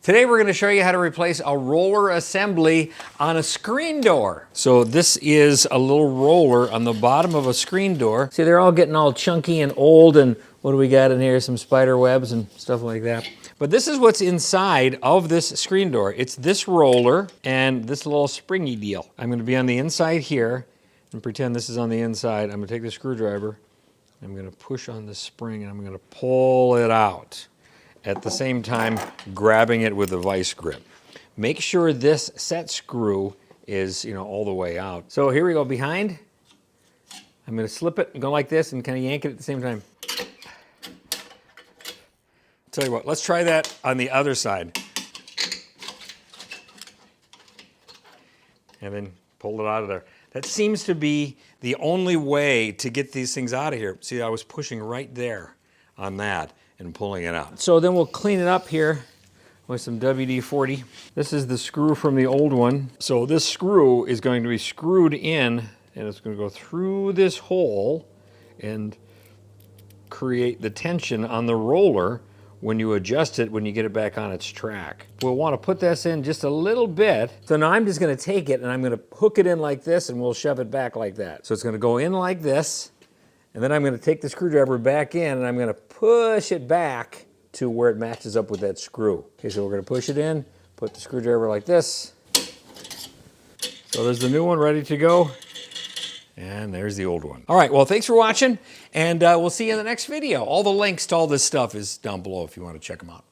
Today we're going to show you how to replace a roller assembly on a screen door. So this is a little roller on the bottom of a screen door. See, they're all getting all chunky and old, and what do we got in here? Some spider webs and stuff like that. But this is what's inside of this screen door. It's this roller and this little springy deal. I'm going to be on the inside here and pretend this is on the inside. I'm going to take the screwdriver. I'm going to push on the spring and I'm going to pull it out. At the same time, grabbing it with a vice grip. Make sure this set screw is, all the way out. So here we go, behind. I'm gonna slip it and go like this and kind of yank it at the same time. Tell you what, let's try that on the other side. And then pull it out of there. That seems to be the only way to get these things out of here. See, I was pushing right there on that and pulling it out. So then we'll clean it up here with some WD-40. This is the screw from the old one. So this screw is going to be screwed in and it's going to go through this hole and create the tension on the roller when you adjust it, when you get it back on its track. We'll want to put this in just a little bit. So now I'm just going to take it and I'm going to hook it in like this and we'll shove it back like that. So it's going to go in like this. And then I'm going to take the screwdriver back in and I'm going to push it back to where it matches up with that screw. Okay, so we're going to push it in, put the screwdriver like this. So there's the new one ready to go. And there's the old one. All right, well, thanks for watching, and we'll see you in the next video. All the links to all this stuff is down below if you want to check them out.